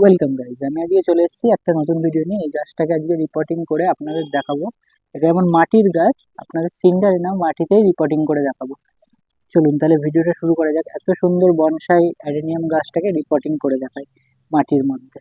Welcome guys, আমি আজকে চলে এসেছি একটা নতুন ভিডিও নিয়ে। এই গাছটাকে আজকে রিপোর্টিং করে আপনাদের দেখাবো। এটা যেমন মাটির গাছ, আপনাদের সিন্ডারে না মাটিতেই রিপোর্টিং করে দেখাবো। চলুন তাহলে ভিডিওটা শুরু করা যাক। এত সুন্দর বনসাই অ্যাডেনিয়াম গাছটাকে রিপোর্টিং করে দেখাই মাটির মধ্যে।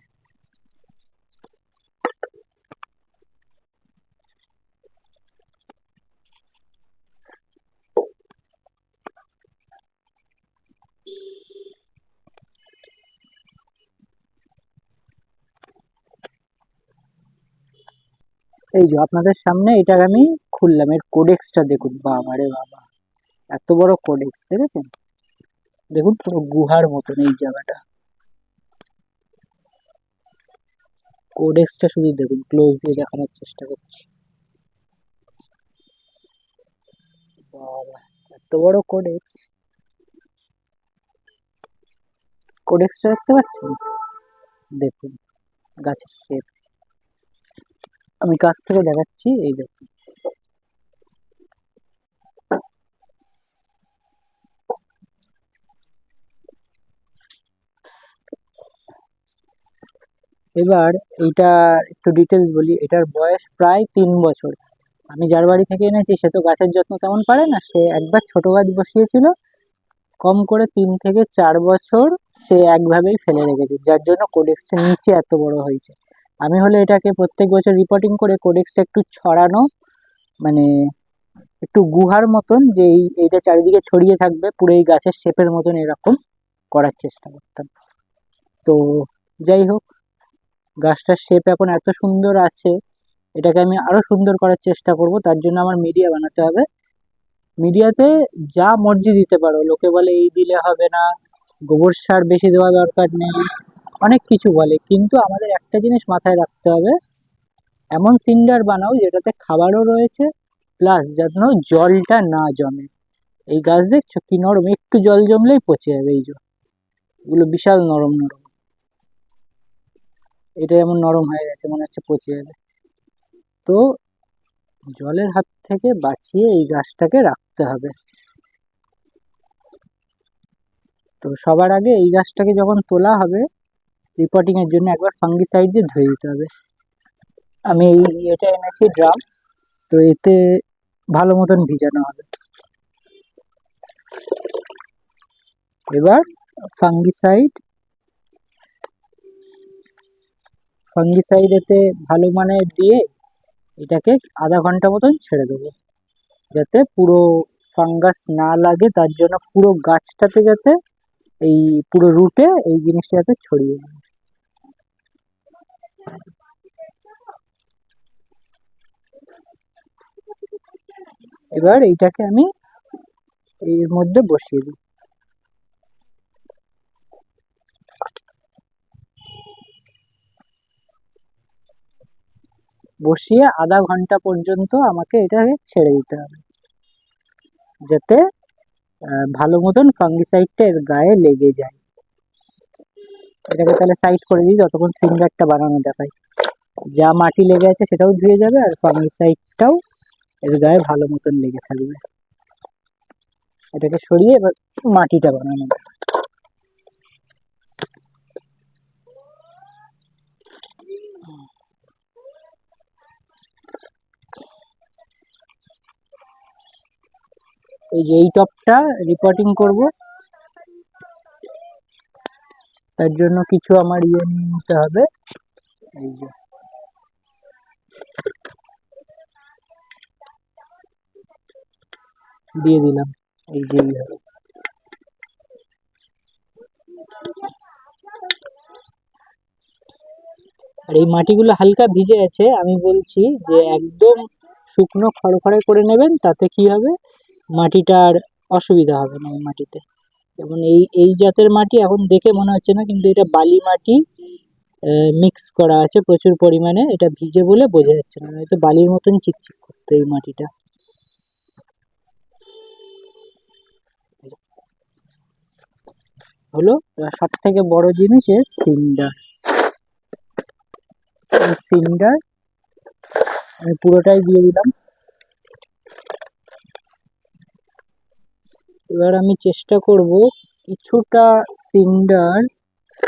এই যে আপনাদের সামনে এটা আমি খুললাম, এর কোডেক্সটা দেখুন। বাবা রে বাবা, এত বড় কোডেক্স দেখেছেন? দেখুন পুরো গুহার মতন এই জায়গাটা। কোডেক্সটা শুধু দেখুন, ক্লোজ দিয়ে দেখানোর চেষ্টা করছি। বাবা, এত বড় কোডেক্স! কোডেক্সটা দেখতে পাচ্ছেন? দেখুন গাছের শেপ, আমি কাছ থেকে দেখাচ্ছি। এই দেখুন, এবার এইটা একটু ডিটেলস বলি। এটার বয়স প্রায় 3 বছর। আমি যার বাড়ি থেকে এনেছি সে তো গাছের যত্ন তেমন পারে না। সে একবার ছোট গাছ বসিয়েছিল, কম করে 3 থেকে 4 বছর সে একভাবেই ফেলে রেখেছে, যার জন্য কোডেক্সটা নিচে এত বড় হয়েছে। আমি হলে এটাকে প্রত্যেক বছর রিপোর্টিং করে কোডেক্সটা একটু ছড়ানো, মানে একটু গুহার মতন, যে এইটা চারিদিকে ছড়িয়ে থাকবে পুরো এই গাছের শেপের মতন, এরকম করার চেষ্টা করতাম। তো যাই হোক, গাছটার শেপ এখন এত সুন্দর আছে, এটাকে আমি আরো সুন্দর করার চেষ্টা করব। তার জন্য আমার মিডিয়া বানাতে হবে। মিডিয়াতে যা মর্জি দিতে পারো, লোকে বলে এই দিলে হবে না, গোবর সার বেশি দেওয়া দরকার নেই, অনেক কিছু বলে, কিন্তু আমাদের একটা জিনিস মাথায় রাখতে হবে, এমন সিন্ডার বানাও যেটাতে খাবারও রয়েছে, প্লাস যেন জলটা না জমে। এই গাছ দেখছো কি নরম, একটু জল জমলেই পচে যাবে। এই যে এগুলো বিশাল নরম নরম, এটা এমন নরম হয়ে গেছে মনে হচ্ছে পচে যাবে। তো জলের হাত থেকে বাঁচিয়ে এই গাছটাকে রাখতে হবে। তো সবার আগে এই গাছটাকে যখন তোলা হবে রিপোর্টিং এর জন্য, একবার ফাঙ্গিসাইড দিয়ে ধুয়ে দিতে হবে। আমি এটা এনেছি ড্রাম, তো এতে ভালো মতন ভিজানো হবে। এবার ফাঙ্গিসাইড ফাঙ্গিসাইড এতে ভালো মানে দিয়ে এটাকে আধা ঘন্টা মতন ছেড়ে দেবো, যাতে পুরো ফাঙ্গাস না লাগে, তার জন্য পুরো গাছটাতে যাতে এই পুরো রুটে এই জিনিসটা যাতে ছড়িয়ে যায়। এবার এইটাকে আমি এর মধ্যে বসিয়ে দিই। বসিয়ে আধা ঘন্টা পর্যন্ত আমাকে এটাকে ছেড়ে দিতে হবে, যাতে ভালো মতন ফাঙ্গিসাইডটা এর গায়ে লেগে যায়। এটাকে তাহলে সাইড করে দিই যতক্ষণ সিঙ্গারটা বানানো দেখায়। যা মাটি লেগে আছে সেটাও ধুয়ে যাবে, আর ফাঙ্গিসাইডটাও এর গায়ে ভালো মতন লেগে থাকবে। এটাকে সরিয়ে এবার মাটিটা বানানো। এই যে এই টপটা রিপোর্টিং করব, তার জন্য কিছু আমার ইয়ে নিয়ে নিতে হবে। এই যে দিয়ে দিলাম, এই যে এইভাবে। আর এই মাটিগুলো হালকা ভিজে আছে, আমি বলছি যে একদম শুকনো খড়খড়ে করে নেবেন, তাতে কি হবে, মাটিটার অসুবিধা হবে না এই মাটিতে। যেমন এই এই জাতের মাটি এখন দেখে মনে হচ্ছে না, কিন্তু এটা বালি মাটি মিক্স করা আছে প্রচুর পরিমাণে। এটা ভিজে বলে বোঝা যাচ্ছে না, হয়তো বালির মতন চিকচিক করতো এই মাটিটা। হলো সব থেকে বড় জিনিস এর সিন্ডার। এই সিন্ডার আমি পুরোটাই দিয়ে দিলাম। এবার আমি চেষ্টা করব কিছুটা সিন্ডার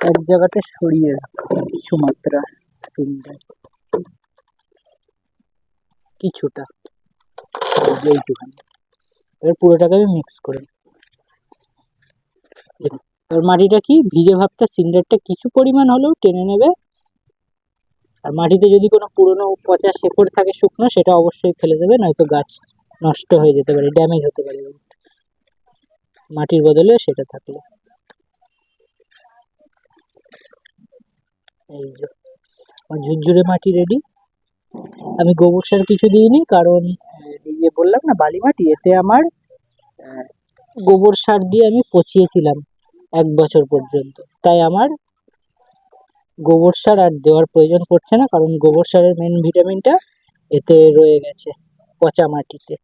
এক জায়গাতে সরিয়ে রাখা। কিছু মাত্রা সিন্ডার, কিছুটা এইটুখানি। এবার পুরোটাকে আমি মিক্স করে নিই। এবার মাটিটা কি ভিজে ভাবটা সিন্ডারটা কিছু পরিমাণ হলেও টেনে নেবে। আর মাটিতে যদি কোনো পুরনো পচা শেকড় থাকে শুকনো, সেটা অবশ্যই ফেলে দেবে, নয়তো গাছ নষ্ট হয়ে যেতে পারে, ড্যামেজ হতে পারে মাটির বদলে সেটা থাকলে। এই যে আমার ঝুরঝুরে মাটি রেডি। আমি গোবর সার কিছু দিইনি, কারণ এই যে বললাম না বালি মাটি, এতে আমার গোবর সার দিয়ে আমি পচিয়েছিলাম 1 বছর পর্যন্ত, তাই আমার গোবর সার আর দেওয়ার প্রয়োজন পড়ছে না, কারণ গোবর সারের মেন ভিটামিনটা এতে রয়ে গেছে পচা মাটিতে।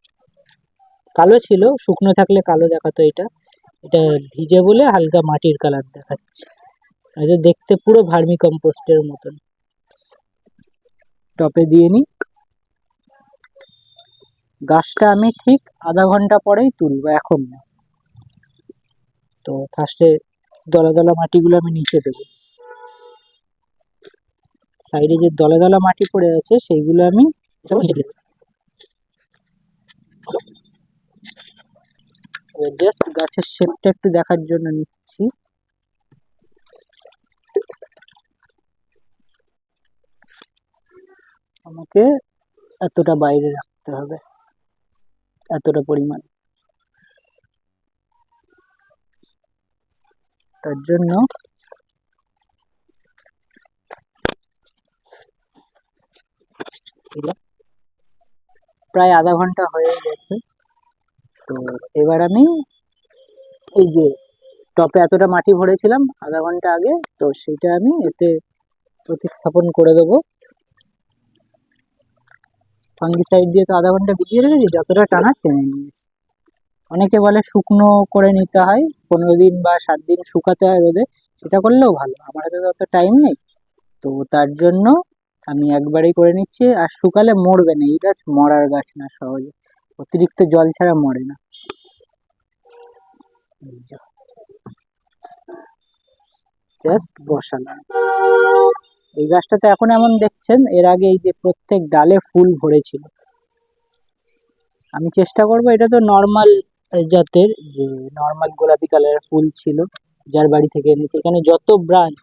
কালো ছিল, শুকনো থাকলে কালো দেখাতো, এটা এটা ভিজে বলে হালকা মাটির কালার দেখাচ্ছে, এটা দেখতে পুরো ভার্মি কম্পোস্টের মতন। টপে দিয়ে নিই। গাছটা আমি ঠিক আধা ঘন্টা পরেই তুলবো, এখন না। তো ফার্স্টে দলা দলা মাটিগুলো আমি নিচে দেবো, সাইডে যে দলা দলা মাটি পড়ে আছে সেইগুলো আমি জাস্ট গাছের শেপটা একটু দেখার জন্য নিচ্ছি। আমাকে এতটা বাইরে রাখতে হবে, এতটা পরিমাণ। তার জন্য প্রায় আধা ঘন্টা হয়ে গেছে। তো এবার আমি এই যে টপে এতটা মাটি ভরেছিলাম আধা ঘন্টা আগে, তো সেটা আমি এতে প্রতিস্থাপন করে দেবো। ফাঙ্গিসাইড দিয়ে তো আধা ঘন্টা ভিজিয়ে রেখেছি, যতটা টানা টেনে নিয়েছি। অনেকে বলে শুকনো করে নিতে হয়, 15 দিন বা 7 দিন শুকাতে হয় রোদে, সেটা করলেও ভালো। আমার হাতে তো অত টাইম নেই, তো তার জন্য আমি একবারেই করে নিচ্ছি। আর শুকালে মরবে না, এই গাছ মরার গাছ না সহজে, অতিরিক্ত জল ছাড়া মরে না। জাস্ট বসালাম। এই গাছটাতে এখন এমন দেখছেন, এর আগে এই যে প্রত্যেক ডালে ফুল ভরেছিল। আমি চেষ্টা করব, এটা তো নর্মাল জাতের, যে নর্মাল গোলাপি কালারের ফুল ছিল যার বাড়ি থেকে এনেছি, এখানে যত ব্রাঞ্চ,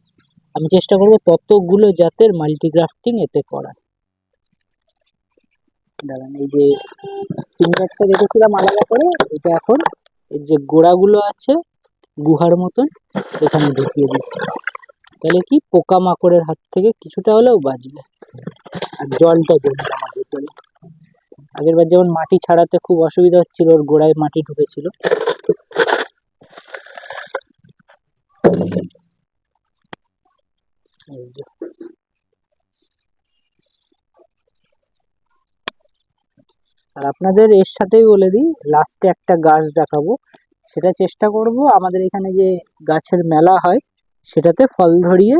আমি চেষ্টা করব ততগুলো জাতের মাল্টিগ্রাফটিং এতে করা। দাঁড়ান, এই যে সিঙ্গারটা রেখেছিলাম আলাদা করে, এটা এখন এই যে গোড়াগুলো আছে গুহার মতন, এখানে ঢুকিয়ে দিচ্ছি। তাহলে কি পোকামাকড়ের হাত থেকে কিছুটা হলেও বাঁচবে, আর জলটা জমবে আমার ভেতরে। আগের বার যেমন মাটি ছাড়াতে খুব অসুবিধা হচ্ছিল, ওর গোড়ায় মাটি ঢুকেছিল। আর আপনাদের এর সাথেই বলে দিই, লাস্টে একটা গাছ দেখাবো, সেটা চেষ্টা করব আমাদের এখানে যে গাছের মেলা হয় সেটাতে ফল ধরিয়ে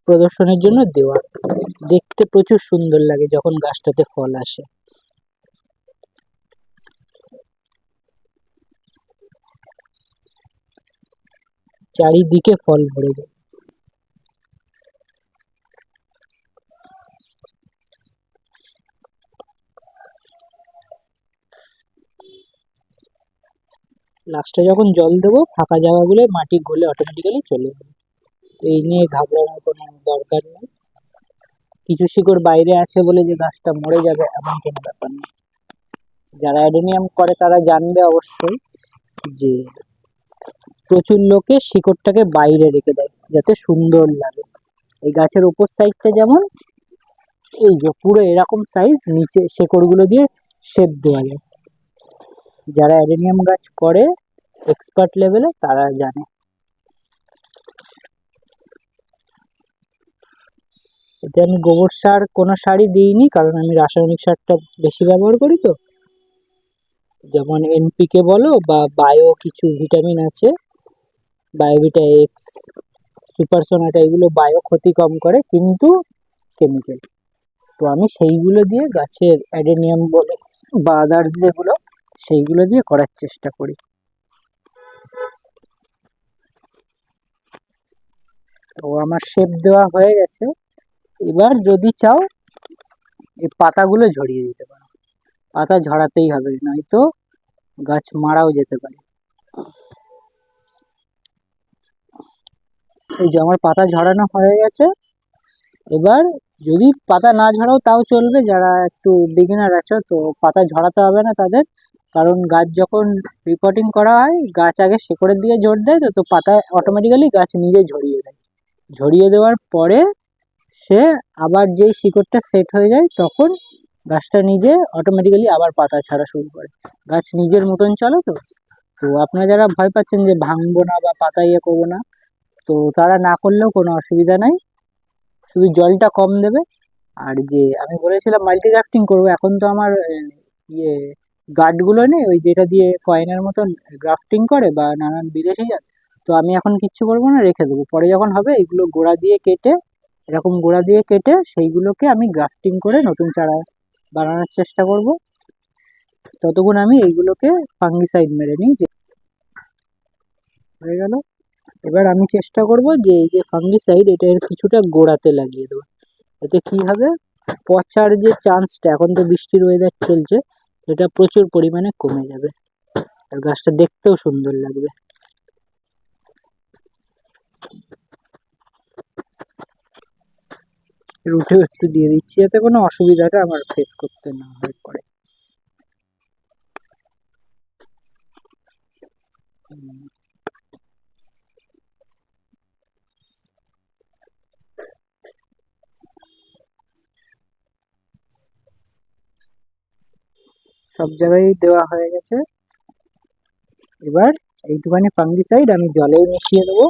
প্রদর্শনের জন্য দেওয়া। দেখতে প্রচুর সুন্দর লাগে যখন গাছটাতে ফল আসে। চারিদিকে ফল ভরে যায়। লাস্টে যখন জল দেবো, ফাঁকা জায়গাগুলোয় মাটি গলে অটোমেটিক্যালি চলে যাবে। এই নিয়ে ঘাবড়ানোর কোনো দরকার নেই। কিছু শিকড় বাইরে আছে বলে যে গাছটা মরে যাবে এমন কোনো ব্যাপার নেই। যারা অ্যাডেনিয়াম করে তারা জানবে অবশ্যই যে প্রচুর লোকে শিকড়টাকে বাইরে রেখে দেয় যাতে সুন্দর লাগে। এই গাছের উপর সাইডটা যেমন এই যে পুরো এরকম সাইজ, নিচে শেকড়গুলো দিয়ে শেপ দেওয়া যায়। যারা অ্যাডেনিয়াম গাছ করে এক্সপার্ট লেভেলে তারা জানে। এতে আমি গোবর সার কোনো সারই দিইনি, কারণ আমি রাসায়নিক সারটা বেশি ব্যবহার করি। তো যেমন এনপিকে বলো বা বায়ো কিছু ভিটামিন আছে, বায়োভিটা এক্স, সুপার সোনাটা, এগুলো বায়ো ক্ষতি কম করে কিন্তু কেমিক্যাল। তো আমি সেইগুলো দিয়ে গাছের অ্যাডেনিয়াম বলো বা আদার্স যেগুলো, সেইগুলো দিয়ে করার চেষ্টা করি। তো আমার শেপ দেওয়া হয়ে গেছে। এবার যদি চাও এই পাতাগুলো ঝরিয়ে দিতে পারো, পাতা ঝরাতেই হবে, নয়তো গাছ মারাও যেতে পারে। এই যে আমার পাতা ঝরানো হয়ে গেছে। এবার যদি পাতা না ঝরাও তাও চলবে, যারা একটু বিগিনার আছো তো পাতা ঝরাতে হবে না তাদের, কারণ গাছ যখন রিপোর্টিং করা হয় গাছ আগে শিকড়ের দিকে জোর দেয়, তো তো পাতা অটোমেটিক্যালি গাছ নিজে ঝরিয়ে দেয়। ঝরিয়ে দেওয়ার পরে সে আবার যেই শিকড়টা সেট হয়ে যায় তখন গাছটা নিজে অটোমেটিক্যালি আবার পাতা ছাড়া শুরু করে। গাছ নিজের মতন চলে। তো তো আপনারা যারা ভয় পাচ্ছেন যে ভাঙবো না বা পাতা ইয়ে করবো না, তো তারা না করলেও কোনো অসুবিধা নাই, শুধু জলটা কম দেবে। আর যে আমি বলেছিলাম মাল্টি গ্রাফটিং করবো, এখন তো আমার ইয়ে গার্ডগুলো নেই, ওই যেটা দিয়ে কয়েনের মতন গ্রাফটিং করে বা নানান বিদেশি জাত। তো আমি এখন কিচ্ছু করবো না, রেখে দেবো, পরে যখন হবে এগুলো গোড়া দিয়ে কেটে, এরকম গোড়া দিয়ে কেটে সেইগুলোকে আমি গ্রাফটিং করে নতুন চারা বানানোর চেষ্টা করব। ততক্ষণ আমি এইগুলোকে ফাঙ্গিসাইড মেরে নিই। হয়ে গেল। এবার আমি চেষ্টা করব যে এই যে ফাঙ্গিসাইড এটা এর কিছুটা গোড়াতে লাগিয়ে দেবো। এতে কি হবে, পচার যে চান্সটা, এখন তো বৃষ্টির ওয়েদার চলছে, এটা প্রচুর পরিমাণে কমে যাবে আর গাছটা দেখতেও সুন্দর লাগবে। রুটেও একটু দিয়ে দিচ্ছি যাতে কোনো অসুবিধাটা আমার ফেস করতে না হয় পরে। সব জায়গায় দেওয়া হয়ে গেছে। এবার এইটুখানি ফাঙ্গিসাইড আমি জলেই মিশিয়ে দেবো,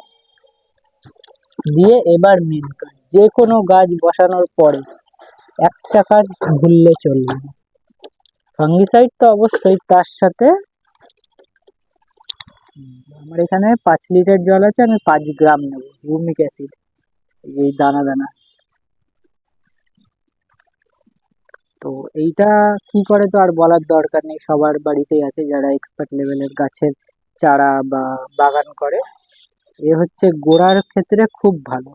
দিয়ে এবার মেন কাজ, যে কোনো গাছ বসানোর পরে একটা কাজ ভুললে চলবে না, ফাঙ্গিসাইড তো অবশ্যই, তার সাথে আমার এখানে 5 লিটার জল আছে, আমি 5 গ্রাম নেবো হিউমিক অ্যাসিড, এই দানা দানা। তো এইটা কি করে তো আর বলার দরকার নেই, সবার বাড়িতেই আছে যারা এক্সপার্ট লেভেলের গাছের চারা বা বাগান করে। এ হচ্ছে গোড়ার ক্ষেত্রে খুব ভালো।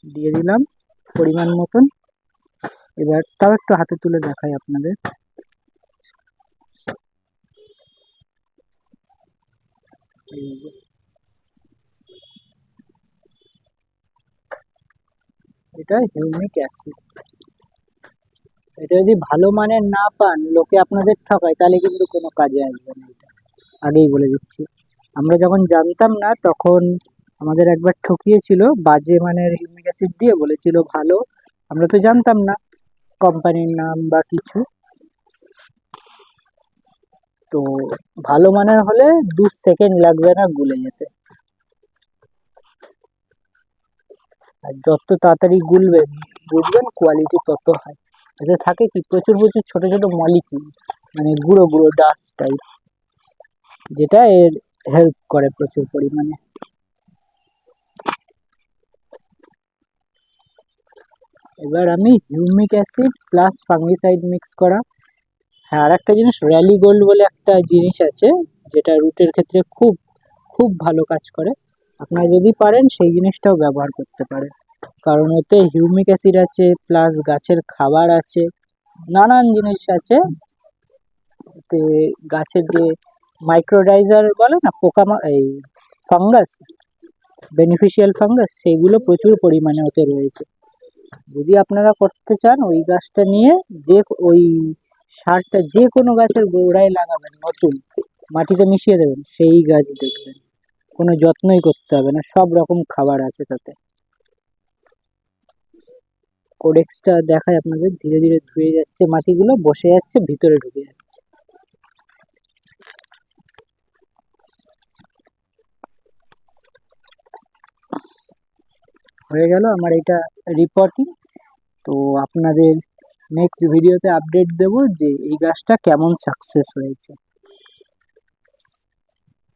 দিয়ে দিলাম পরিমাণ মতন। এবার তাও একটু হাতে তুলে দেখাই আপনাদের। এই যে, এটা হিউমিক অ্যাসিড। এটা যদি ভালো মানের না পান, লোকে আপনাদের ঠকায়, তাহলে কিন্তু কোনো কাজে আসবে না এটা, আগেই বলে দিচ্ছি। আমরা যখন জানতাম না তখন আমাদের একবার ঠকিয়েছিল, বাজে মানের হিউমিক অ্যাসিড দিয়ে বলেছিল ভালো, আমরা তো জানতাম না কোম্পানির নাম বা কিছু। তো ভালো মানের হলে 2 সেকেন্ড লাগবে না গুলে যেতে, আর যত তাড়াতাড়ি গুলবেন বুঝবেন কোয়ালিটি তত হয়। এতে থাকে কি, প্রচুর প্রচুর ছোট ছোট মলিকিউল, মানে গুঁড়ো গুঁড়ো ডাস্ট টাইপ, যেটা এর হেল্প করে প্রচুর পরিমাণে। এবার আমি humic acid plus fungicide mix করা। হ্যাঁ, আর একটা জিনিস, র্যালি গোল্ড বলে একটা জিনিস আছে, যেটা রুটের ক্ষেত্রে খুব খুব ভালো কাজ করে। আপনারা যদি পারেন সেই জিনিসটাও ব্যবহার করতে পারেন, কারণ ওতে হিউমিক অ্যাসিড আছে প্লাস গাছের খাবার আছে, নানান জিনিস আছে। এতে গাছের যে মাইক্রোরাইজার বলে না, এই ফাঙ্গাস, বেনিফিশিয়াল ফাঙ্গাস, সেইগুলো প্রচুর পরিমাণে ওতে রয়েছে। যদি আপনারা করতে চান ওই গাছটা নিয়ে, যে ওই সারটা যে কোনো গাছের গোড়ায় লাগাবেন, নতুন মাটিতে মিশিয়ে দেবেন, সেই গাছ দেখবেন, কোনো যত্নই করতে হবে না, সব রকম খাবার আছে তাতে। কোডেক্সটা দেখায় আপনাদের, ধীরে ধীরে ধুয়ে যাচ্ছে, মাটিগুলো বসে যাচ্ছে, ভিতরে ঢুকে যাচ্ছে। হয়ে গেল আমার এটা রিপোর্টিং। তো আপনাদের নেক্সট ভিডিওতে আপডেট দেব যে এই গাছটা কেমন সাকসেস হয়েছে।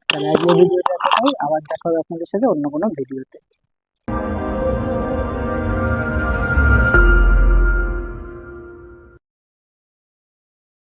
তাহলে আজকের ভিডিওটা এতটাই, আবার দেখা হবে আপনাদের সাথে অন্য কোনো ভিডিওতে।